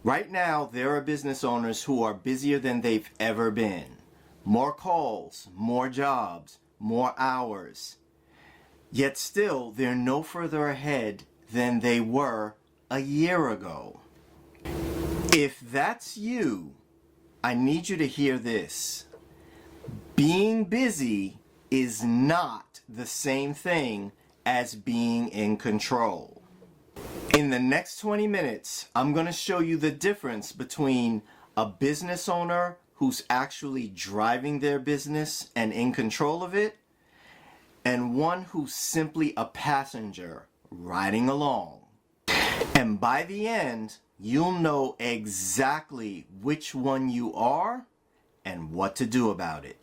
Right now, there are business owners who are busier than they've ever been. More calls, more jobs, more hours. Yet still, they're no further ahead than they were a year ago. If that's you, I need you to hear this. Being busy is not the same thing as being in control. In the next 20 minutes, I'm going to show you the difference between a business owner who's actually driving their business and in control of it, and one who's simply a passenger riding along. And by the end, you'll know exactly which one you are and what to do about it.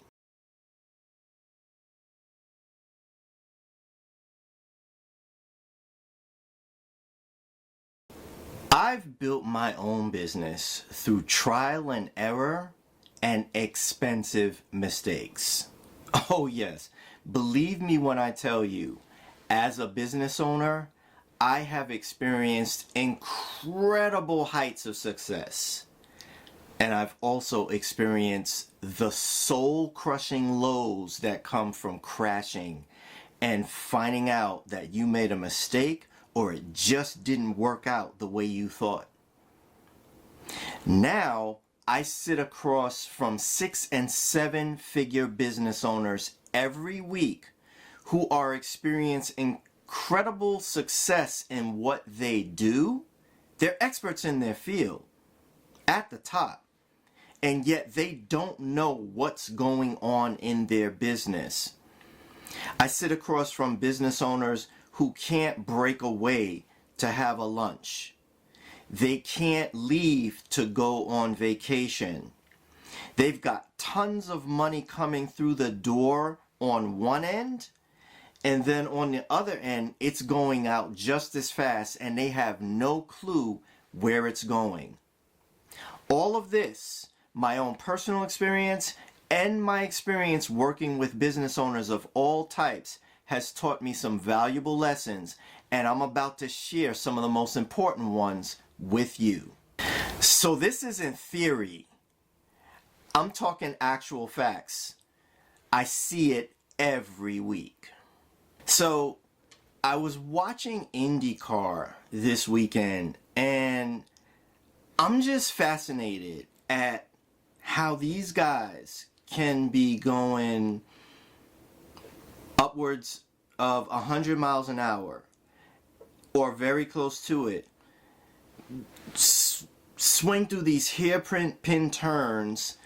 I've built my own business through trial and error and expensive mistakes. Oh yes, believe me when I tell you, as a business owner, I have experienced incredible heights of success. And I've also experienced the soul-crushing lows that come from crashing and finding out that you made a mistake or it just didn't work out the way you thought. Now, I sit across from 6- and 7-figure business owners every week who are experiencing incredible success in what they do. They're experts in their field, at the top, and yet they don't know what's going on in their business. I sit across from business owners who can't break away to have a lunch. They can't leave to go on vacation. They've got tons of money coming through the door on one end, and then on the other end, it's going out just as fast, and they have no clue where it's going. All of this, my own personal experience and my experience working with business owners of all types, has taught me some valuable lessons, and I'm about to share some of the most important ones with you. So this isn't theory. I'm talking actual facts. I see it every week. So I was watching IndyCar this weekend, and I'm just fascinated at how these guys can be going upwards of 100 miles an hour or very close to it, swing through these hairpin turns,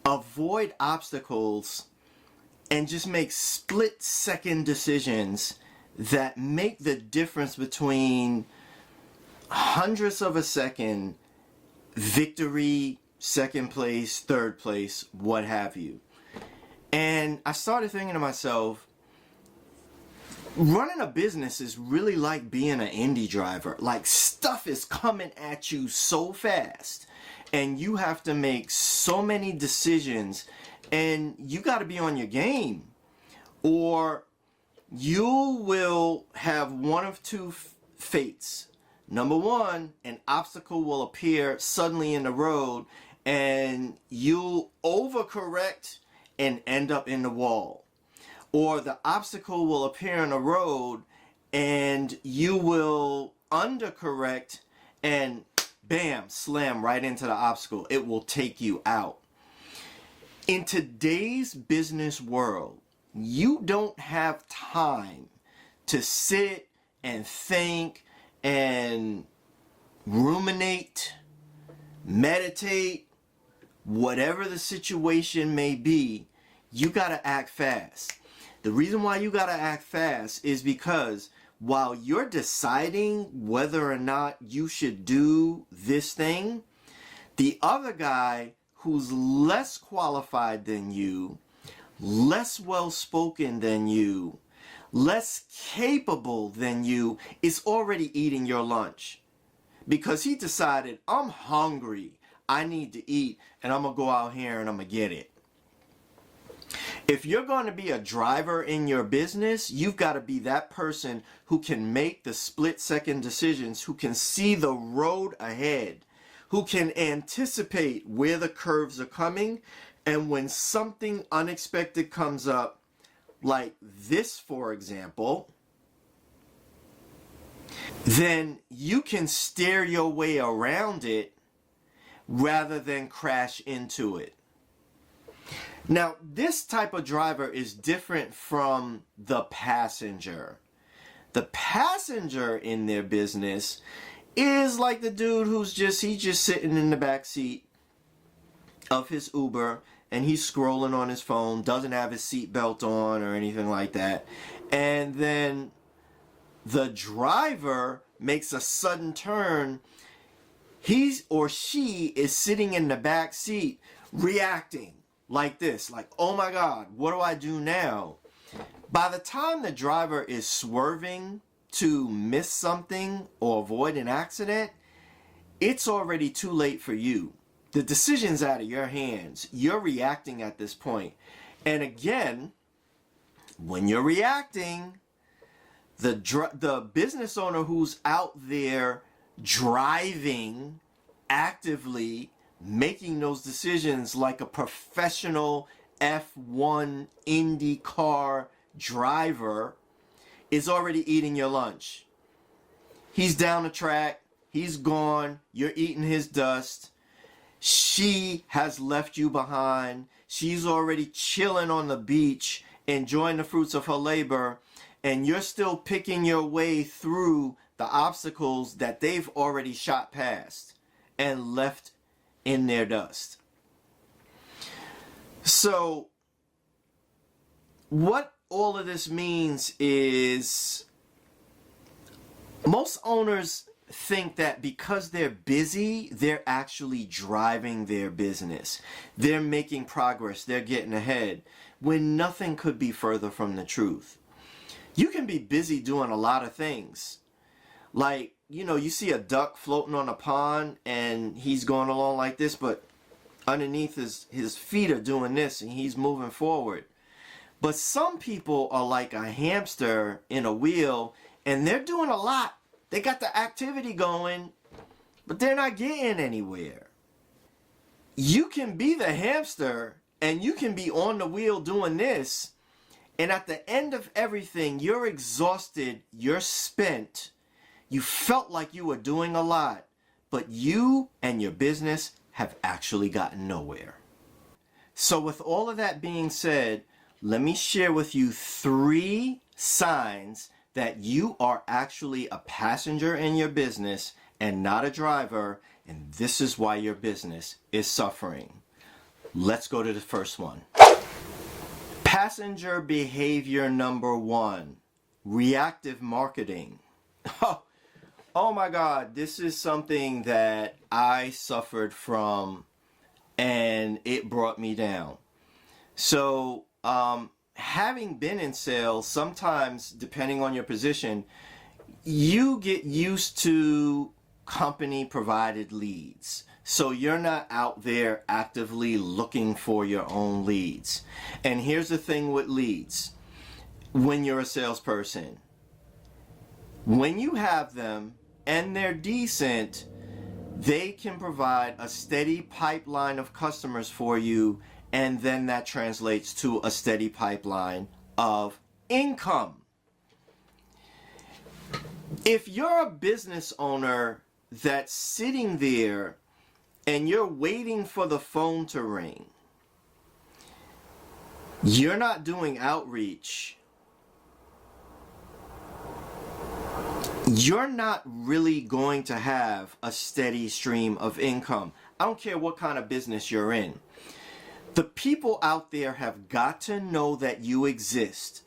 avoid obstacles, and just make split-second decisions that make the difference between hundredths of a second, victory, second place, third place, what have you. And I started thinking to myself, running a business is really like being an Indy driver. Like, stuff is coming at you so fast, and you have to make so many decisions, and you got to be on your game, or you will have one of two fates. Number one, an obstacle will appear suddenly in the road, and you'll overcorrect and end up in the wall. Or the obstacle will appear in the road and you will undercorrect and bam, slam right into the obstacle. It will take you out. In today's business world, you don't have time to sit and think and ruminate, meditate, whatever the situation may be. You got to act fast. The reason why you got to act fast is because while you're deciding whether or not you should do this thing, the other guy who's less qualified than you, less well-spoken than you, less capable than you, is already eating your lunch. Because he decided, I'm hungry, I need to eat, and I'm going to go out here and I'm going to get it. If you're going to be a driver in your business, you've got to be that person who can make the split-second decisions, who can see the road ahead, who can anticipate where the curves are coming, and when something unexpected comes up, like this, for example, then you can steer your way around it rather than crash into it. Now, this type of driver is different from the passenger. The passenger in their business is like the dude who's just sitting in the back seat of his Uber and he's scrolling on his phone, doesn't have his seatbelt on or anything like that. And then the driver makes a sudden turn. He or she is sitting in the back seat reacting like this, like, oh my God, what do I do now? By the time the driver is swerving to miss something or avoid an accident, it's already too late for you. The decision's out of your hands. You're reacting at this point. And again, when you're reacting, the business owner who's out there driving actively, making those decisions like a professional F1 IndyCar driver, is already eating your lunch. He's down the track, he's gone, you're eating his dust. She has left you behind. She's already chilling on the beach, enjoying the fruits of her labor, and you're still picking your way through the obstacles that they've already shot past and left in their dust. So what all of this means is most owners think that because they're busy, they're actually driving their business. They're making progress. They're getting ahead, when nothing could be further from the truth. You can be busy doing a lot of things. Like, you see a duck floating on a pond and he's going along like this, but underneath his feet are doing this and he's moving forward. But some people are like a hamster in a wheel and they're doing a lot. They got the activity going, but they're not getting anywhere. You can be the hamster and you can be on the wheel doing this, and at the end of everything, you're exhausted, you're spent, you felt like you were doing a lot, but you and your business have actually gotten nowhere. So with all of that being said, let me share with you 3 signs that you are actually a passenger in your business and not a driver, and this is why your business is suffering. Let's go to the first one. Passenger behavior number 1, reactive marketing. Oh my God, this is something that I suffered from and it brought me down. So, having been in sales, sometimes, depending on your position, you get used to company-provided leads. So you're not out there actively looking for your own leads. And here's the thing with leads. When you're a salesperson, when you have them and they're decent, they can provide a steady pipeline of customers for you, and then that translates to a steady pipeline of income. If you're a business owner that's sitting there and you're waiting for the phone to ring, you're not doing outreach, you're not really going to have a steady stream of income. I don't care what kind of business you're in. The people out there have got to know that you exist.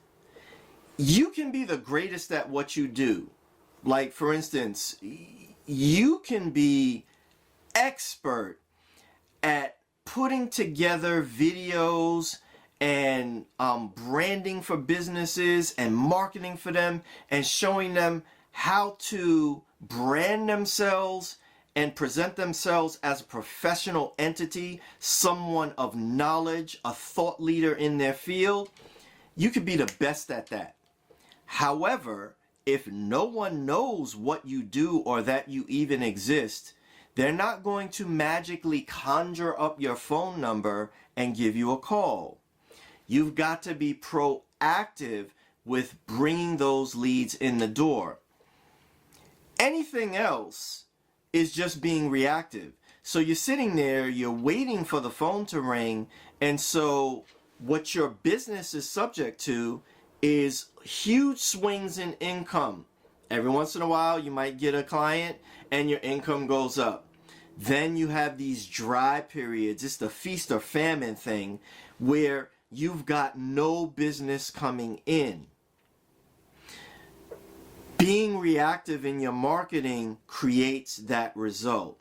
You can be the greatest at what you do. Like, for instance, you can be expert at putting together videos and branding for businesses and marketing for them and showing them how to brand themselves and present themselves as a professional entity, someone of knowledge, a thought leader in their field. You could be the best at that. However, if no one knows what you do or that you even exist, They're not going to magically conjure up your phone number and give you a call. You've got to be proactive with bringing those leads in the door. Anything else is just being reactive. So you're sitting there, you're waiting for the phone to ring, and so what your business is subject to is huge swings in income. Every once in a while, you might get a client and your income goes up. Then you have these dry periods. It's the feast or famine thing where you've got no business coming in. Being reactive in your marketing creates that result.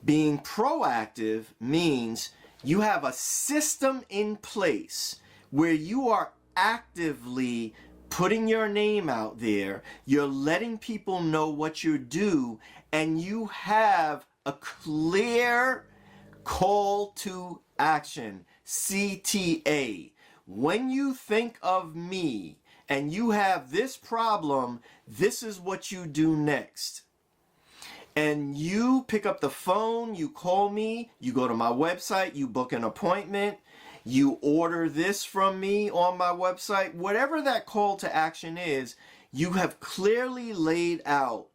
Being proactive means you have a system in place where you are actively putting your name out there, you're letting people know what you do, and you have a clear call to action, CTA. When you think of me and you have this problem, this is what you do next. And you pick up the phone, you call me, you go to my website, you book an appointment, you order this from me on my website. Whatever that call to action is, you have clearly laid out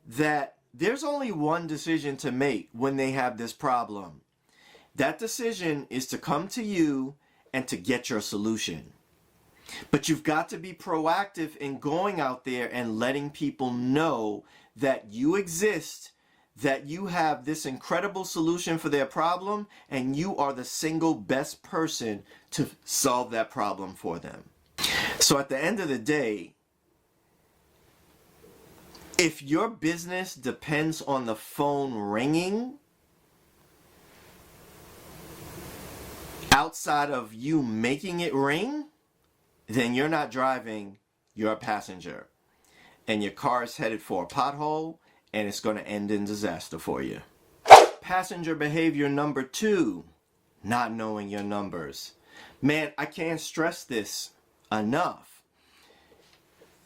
that there's only one decision to make when they have this problem. That decision is to come to you and to get your solution. But you've got to be proactive in going out there and letting people know that you exist, that you have this incredible solution for their problem, and you are the single best person to solve that problem for them. So at the end of the day, if your business depends on the phone ringing, outside of you making it ring, then you're not driving, you're a passenger. And your car is headed for a pothole, and it's going to end in disaster for you. Passenger behavior number 2, not knowing your numbers. Man, I can't stress this enough.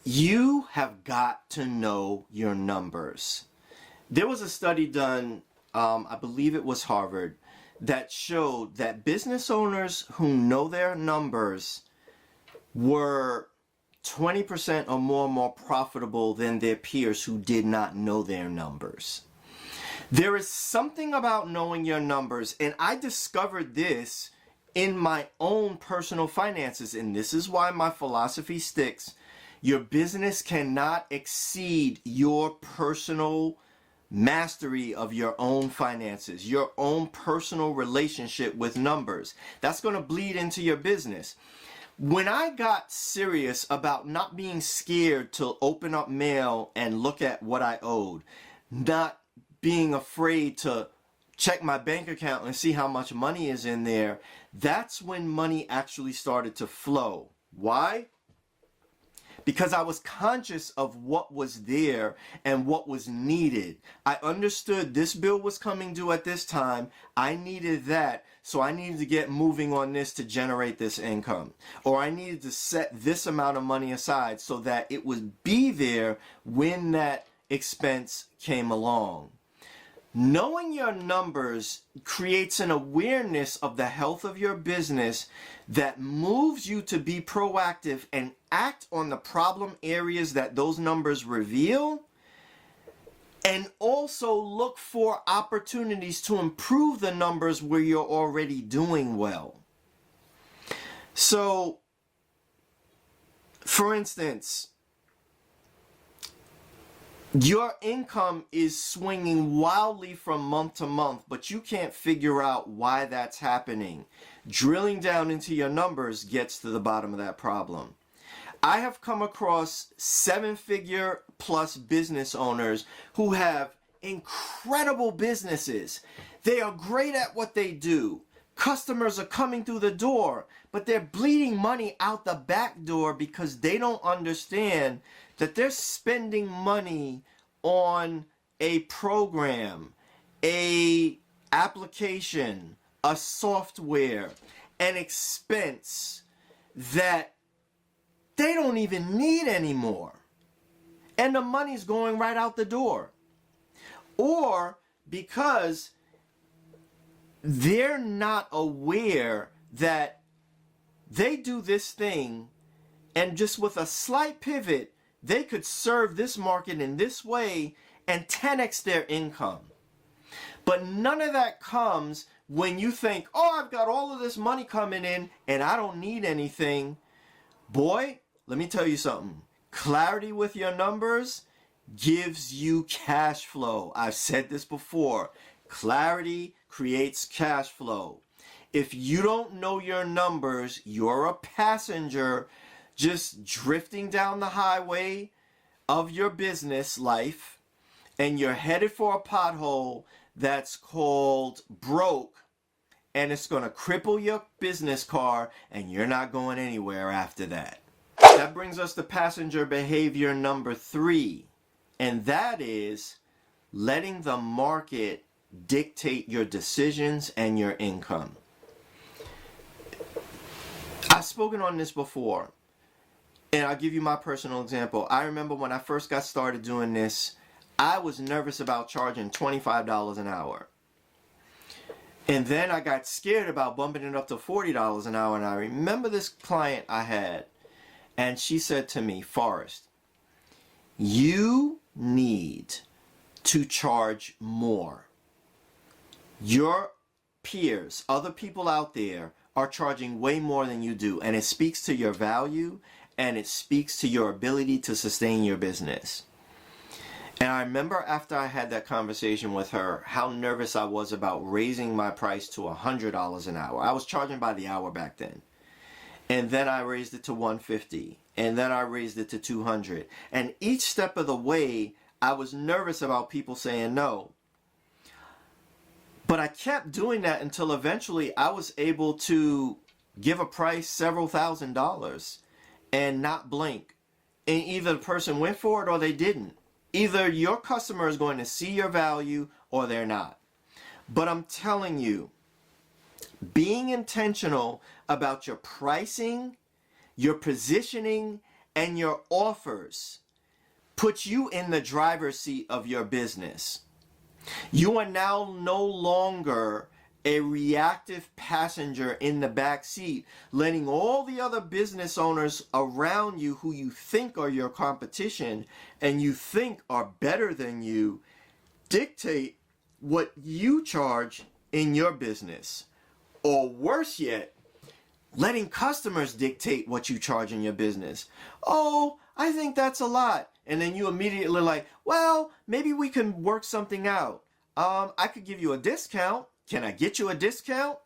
You have got to know your numbers. There was a study done, I believe it was Harvard, that showed that business owners who know their numbers were 20% or more profitable than their peers who did not know their numbers. There is something about knowing your numbers, and I discovered this in my own personal finances, and this is why my philosophy sticks. Your business cannot exceed your personal mastery of your own finances, your own personal relationship with numbers. That's going to bleed into your business. When I got serious about not being scared to open up mail and look at what I owed, not being afraid to check my bank account and see how much money is in there, that's when money actually started to flow. Why? Because I was conscious of what was there and what was needed. I understood this bill was coming due at this time. I needed that, so I needed to get moving on this to generate this income. Or I needed to set this amount of money aside so that it would be there when that expense came along. Knowing your numbers creates an awareness of the health of your business that moves you to be proactive and act on the problem areas that those numbers reveal, and also look for opportunities to improve the numbers where you're already doing well. So, for instance, your income is swinging wildly from month to month, but you can't figure out why that's happening. Drilling down into your numbers gets to the bottom of that problem. I have come across 7-figure plus business owners who have incredible businesses. They are great at what they do. Customers are coming through the door, but they're bleeding money out the back door because they don't understand that they're spending money on a program, a application, a software, an expense that they don't even need anymore. And the money's going right out the door. Or Because they're not aware that they do this thing, and just with a slight pivot, they could serve this market in this way and 10x their income. But none of that comes when you think, oh, I've got all of this money coming in and I don't need anything. Boy, let me tell you something. Clarity with your numbers gives you cash flow. I've said this before. Clarity creates cash flow. If you don't know your numbers, you're a passenger just drifting down the highway of your business life, and you're headed for a pothole that's called broke, and it's going to cripple your business car, and you're not going anywhere after that. That brings us to passenger behavior number 3, and that is letting the market dictate your decisions and your income. I've spoken on this before, and I'll give you my personal example. I remember when I first got started doing this, I was nervous about charging $25 an hour. And then I got scared about bumping it up to $40 an hour. And I remember this client I had, and she said to me, Forrest, you need to charge more. Your peers, other people out there, are charging way more than you do, and it speaks to your value, and it speaks to your ability to sustain your business. And I remember after I had that conversation with her, how nervous I was about raising my price to $100 an hour. I was charging by the hour back then. And then I raised it to $150, and then I raised it to $200. And each step of the way, I was nervous about people saying no. But I kept doing that until eventually I was able to give a price several $1,000s and not blink. And either the person went for it or they didn't. Either your customer is going to see your value or they're not. But I'm telling you, being intentional about your pricing, your positioning, and your offers puts you in the driver's seat of your business. You are now no longer a reactive passenger in the back seat, letting all the other business owners around you who you think are your competition and you think are better than you dictate what you charge in your business. Or worse yet, letting customers dictate what you charge in your business. Oh, I think that's a lot. And then you immediately like, well, maybe we can work something out. I could give you a discount. Can I get you a discount?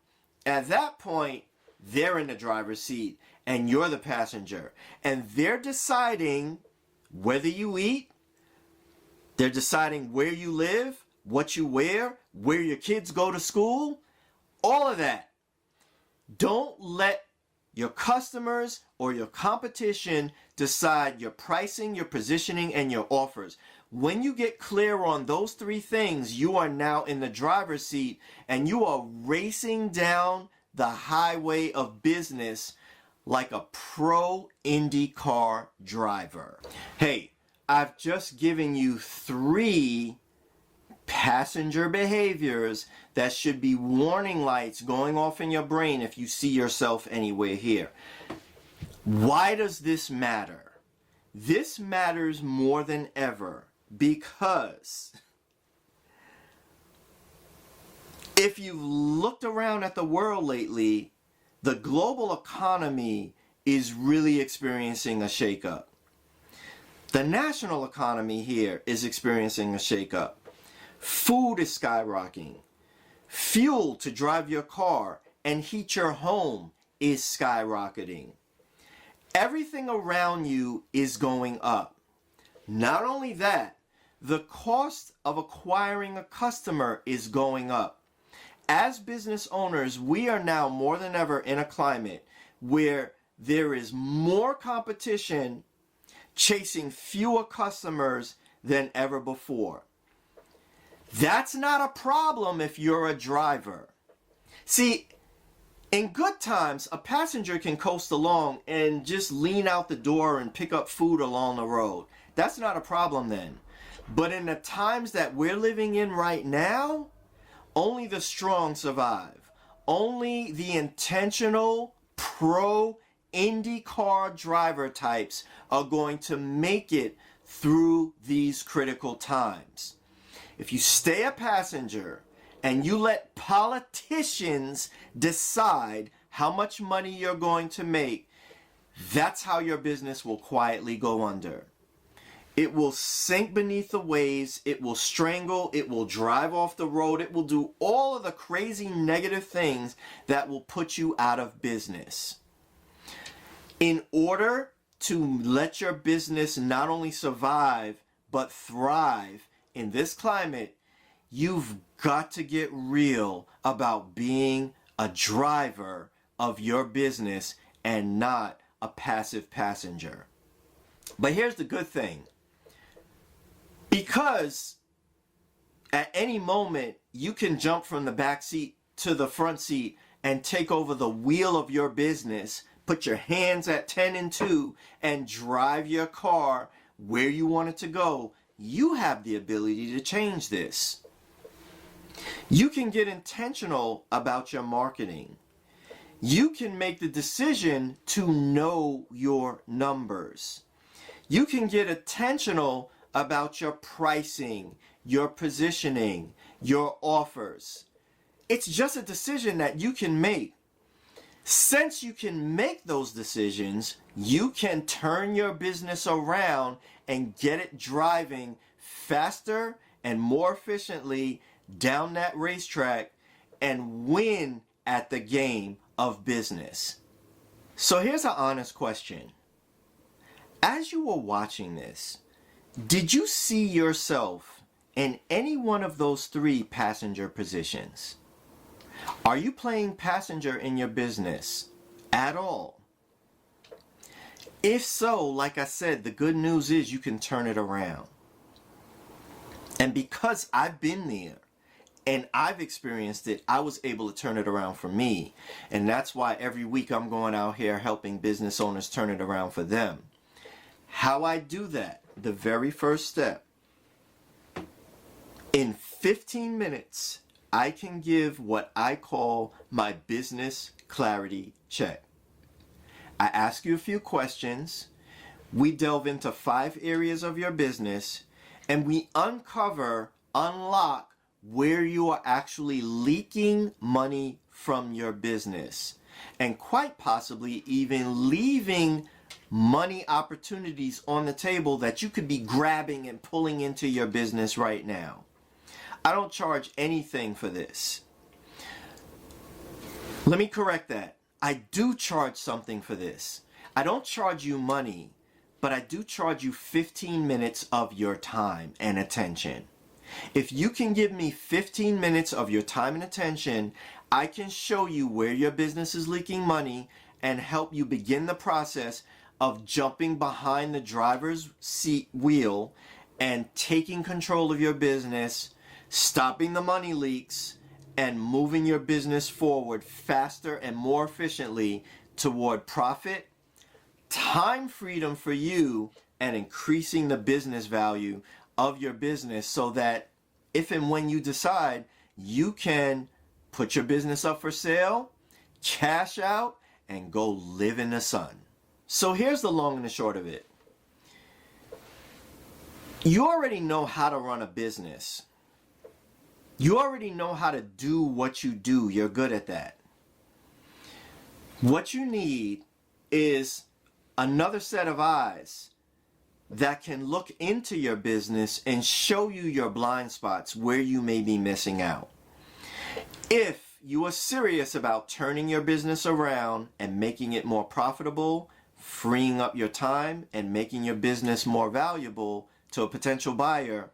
At that point, they're in the driver's seat and you're the passenger. And they're deciding whether you eat. They're deciding where you live, what you wear, where your kids go to school. All of that. Don't let your customers or your competition decide your pricing, your positioning, and your offers. When you get clear on those 3 things, you are now in the driver's seat and you are racing down the highway of business like a pro IndyCar driver. Hey, I've just given you 3 passenger behaviors that should be warning lights going off in your brain if you see yourself anywhere here. Why does this matter? This matters more than ever because if you've looked around at the world lately, the global economy is really experiencing a shakeup. The national economy here is experiencing a shakeup. Food is skyrocketing. Fuel to drive your car and heat your home is skyrocketing. Everything around you is going up. Not only that, the cost of acquiring a customer is going up. As business owners, we are now more than ever in a climate where there is more competition chasing fewer customers than ever before. That's not a problem if you're a driver. See, in good times, a passenger can coast along and just lean out the door and pick up food along the road. That's not a problem then. But in the times that we're living in right now, only the strong survive. Only the intentional pro IndyCar driver types are going to make it through these critical times. If you stay a passenger and you let politicians decide how much money you're going to make, that's how your business will quietly go under. It will sink beneath the waves, it will strangle, it will drive off the road, it will do all of the crazy negative things that will put you out of business. In order to let your business not only survive, but thrive in this climate, you've got to get real about being a driver of your business and not a passive passenger. But here's the good thing. Because at any moment you can jump from the back seat to the front seat and take over the wheel of your business, put your hands at 10 and 2 and drive your car where you want it to go, you have the ability to change this. You can get intentional about your marketing. You can make the decision to know your numbers. You can get intentional about your pricing, your positioning, your offers. It's just a decision that you can make. Since you can make those decisions, you can turn your business around and get it driving faster and more efficiently down that racetrack and win at the game of business. So here's an honest question. As you were watching this, did you see yourself in any one of those 3 passenger positions? Are you playing passenger in your business at all? If so, like I said, the good news is you can turn it around. And because I've been there and I've experienced it, I was able to turn it around for me. And that's why every week I'm going out here helping business owners turn it around for them. How I do that? The very first step. In 15 minutes, I can give what I call my business clarity check. I ask you a few questions. We delve into 5 areas of your business and we unlock where you are actually leaking money from your business and quite possibly even leaving money opportunities on the table that you could be grabbing and pulling into your business right now. I don't charge anything for this. Let me correct that. I do charge something for this. I don't charge you money, but I do charge you 15 minutes of your time and attention. If you can give me 15 minutes of your time and attention, I can show you where your business is leaking money and help you begin the process of jumping behind the driver's seat wheel and taking control of your business, stopping the money leaks, and moving your business forward faster and more efficiently toward profit, time freedom for you, and increasing the business value of your business so that if and when you decide, you can put your business up for sale, cash out, and go live in the sun. So here's the long and the short of it. You already know how to run a business. You already know how to do what you do. You're good at that. What you need is another set of eyes that can look into your business and show you your blind spots where you may be missing out. If you are serious about turning your business around and making it more profitable, freeing up your time and making your business more valuable to a potential buyer,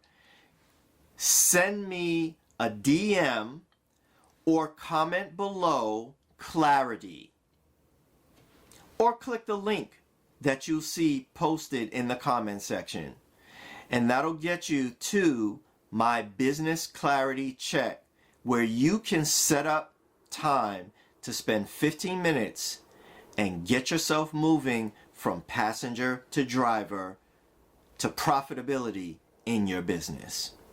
send me a DM or comment below clarity, or click the link that you'll see posted in the comment section, and that'll get you to my business clarity check where you can set up time to spend 15 minutes and get yourself moving from passenger to driver to profitability in your business.